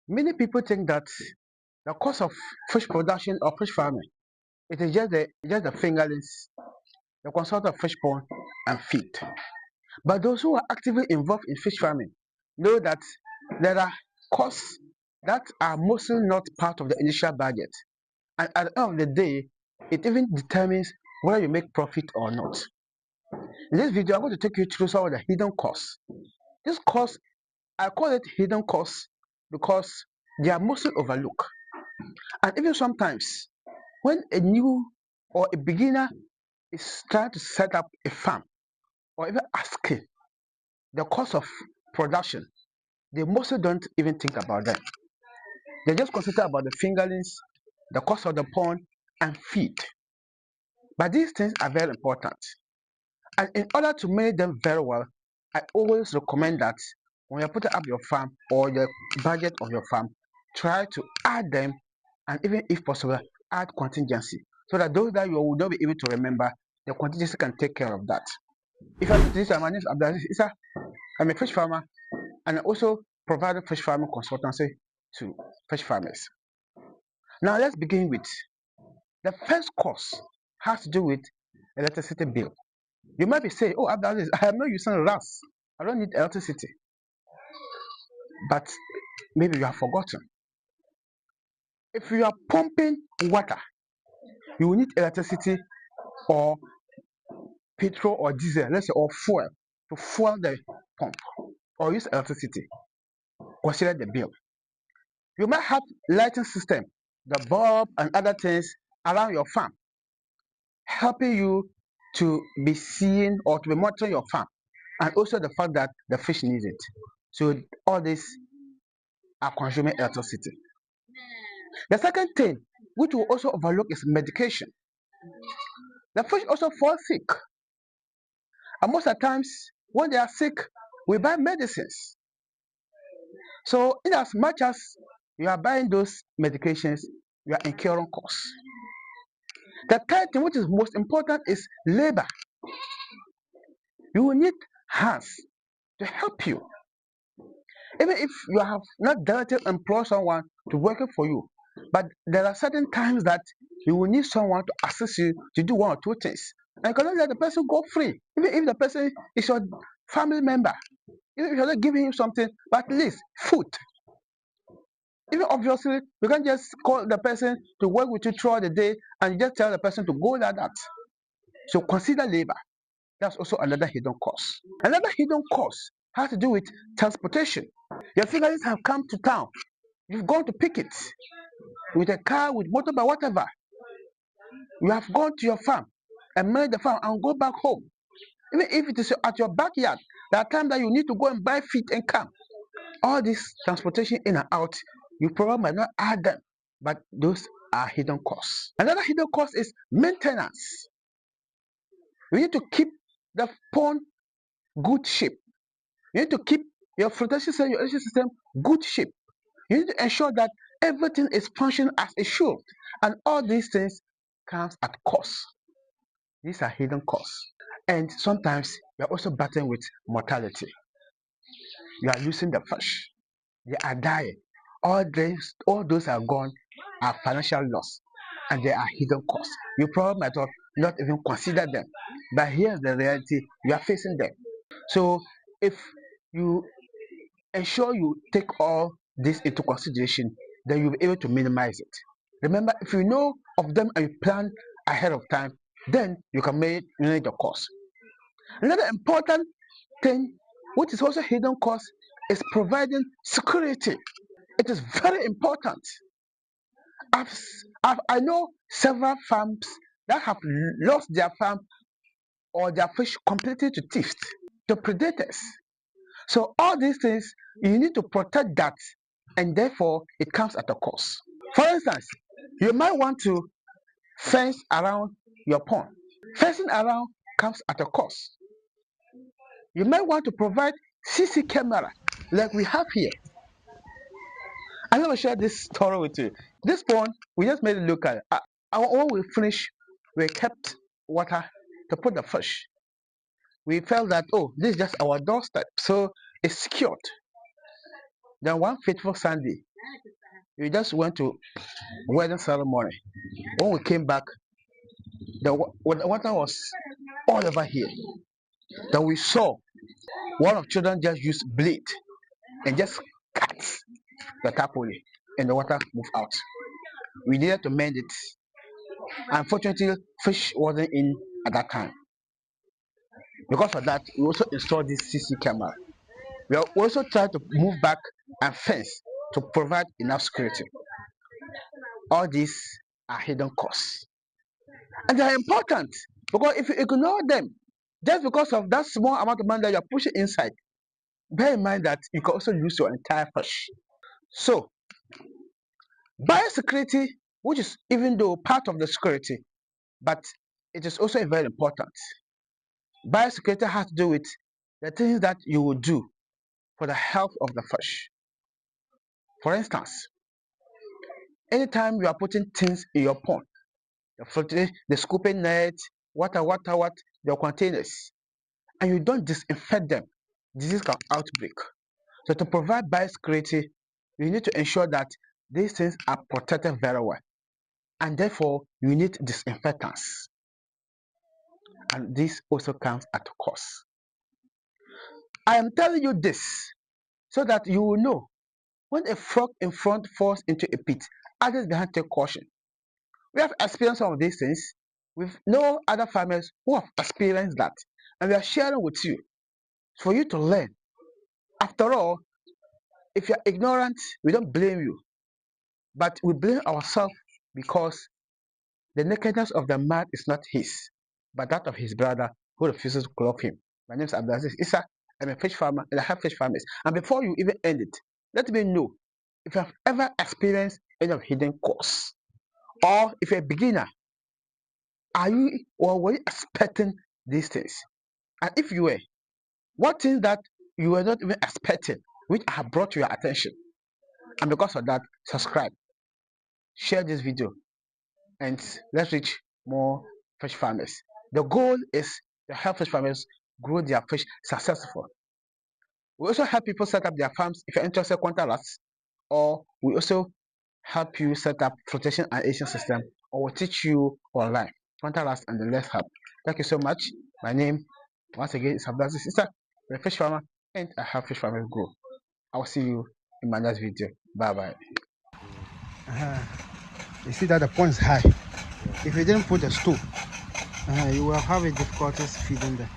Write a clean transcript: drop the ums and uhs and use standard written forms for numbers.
Many people think that the cost of fish production or fish farming it is just the fingerlings, the consult of fish pond and feed. But those who are actively involved in fish farming know that there are costs that are mostly not part of the initial budget. And at the end of the day, it even determines whether you make profit or not. In this video, I'm going to take you through some of the hidden costs. This cost, I call it hidden costs because they are mostly overlooked. And even sometimes, when a new or a beginner is trying to set up a farm or even asking the cost of production, they mostly don't even think about them. They just consider about the fingerlings, the cost of the pond, and feed. But these things are very important. And in order to manage them very well, I always recommend that when you're putting up your farm or the budget of your farm, try to add them and even if possible, add contingency so that those that you will not be able to remember, the contingency can take care of that. If I do this, my name is Abdulaziz Isa. I'm a fish farmer and I also provide fish farming consultancy to fish farmers. Now let's begin with the first cost has to do with electricity bill. You might be saying, oh Abdulaziz, I am not using RAS. I don't need electricity. But maybe you have forgotten. If you are pumping water, you will need electricity or petrol or diesel, let's say, or fuel to fuel the pump or use electricity. Consider the bill. You might have lighting system, the bulb and other things around your farm, helping you to be seeing or to be monitoring your farm, and also the fact that the fish needs it. So all these are consuming electricity. The second thing which we also overlook is medication. The fish also fall sick, and most of the times when they are sick, we buy medicines. So in as much as you are buying those medications, you are incurring costs. The third thing, which is most important, is labor. You will need hands to help you. Even if you have not directly employed someone to work for you, but there are certain times that you will need someone to assist you to do one or two things. And you cannot let the person go free, even if the person is your family member. Even if you're not giving him something, but at least food. Even obviously, you can't just call the person to work with you throughout the day and you just tell the person to go like that. So consider labor. That's also another hidden cost. Another hidden cost has to do with transportation. Your fingerlings have come to town. You've gone to pick it with a car, with motorbike, whatever. You have gone to your farm and manage the farm and go back home. Even if it is at your backyard, there are times that you need to go and buy feed and come. All this transportation in and out, you probably might not add them, but those are hidden costs. Another hidden cost is maintenance. You need to keep the pond good shape. You need to keep your filtration system, your irrigation system good shape. You need to ensure that everything is functioning as it should. And all these things comes at cost. These are hidden costs. And sometimes you're also battling with mortality. You are losing the fish. They are dying. All those are gone are financial loss. And they are hidden costs. You probably might not even consider them. But here's the reality, you are facing them. So if you ensure you take all this into consideration, then you'll be able to minimize it. Remember, if you know of them and you plan ahead of time, then you can manage the cost. Another important thing, which is also hidden cost, is providing security. It is very important. I've, I know several farms that have lost their farm or their fish completely to thieves, to predators. So all these things, you need to protect that, and therefore it comes at a cost. For instance, you might want to fence around your pond. Fencing around comes at a cost. You might want to provide CC camera like we have here. I'm going to share this story with you. This pond, we just made it local. When we finished, we kept water to put the fish. We felt that, oh, this is just our doorstep, so it's secured. Then one fateful Sunday, We just went to wedding ceremony. When we came back, the water was all over here. Then we saw one of children just use blade and just cut the tarpaulin, and the water moved out. We needed to mend it. Unfortunately, fish wasn't in at that time. Because of that, we also installed this CC camera. We are also trying to move back and fence to provide enough security. All these are hidden costs. And they are important because if you ignore them, just because of that small amount of money that you're pushing inside, bear in mind that you can also lose your entire fish. So, biosecurity, which is even though part of the security, but it is also very important. Biosecurity has to do with the things that you will do for the health of the fish. For instance, anytime you are putting things in your pond, the scooping net, what, your containers, and you don't disinfect them, disease can outbreak. So to provide biosecurity, you need to ensure that these things are protected very well. And therefore, you need disinfectants. And this also comes at a cost. I am telling you this so that you will know when a frog in front falls into a pit, others behind take caution. We have experienced some of these things. We know other farmers who have experienced that. And we are sharing with you for you to learn. After all, if you're ignorant, we don't blame you. But we blame ourselves because the nakedness of the man is not his, but that of his brother who refuses to clothe him. My name is Abdulaziz Issa. I'm a fish farmer and I have fish farmers. And before you even end it, let me know if you have ever experienced any of hidden costs. Or if you're a beginner, are you or were you expecting these things? And if you were, what things that you were not even expecting, which I have brought to your attention? And because of that, subscribe, share this video, and let's reach more fish farmers. The goal is to help fish farmers grow their fish successfully. We also help people set up their farms. If you're interested, contact us, or we also help you set up flotation and aeration system, or we'll teach you online. Contact us and then let's help. Thank you so much. My name, once again, is Abdulaziz Sister. I'm a fish farmer and I help fish farmers grow. I'll see you in my next video. Bye bye. You see that the pond is high. If you didn't put a stool, you will have a difficulties feeding them.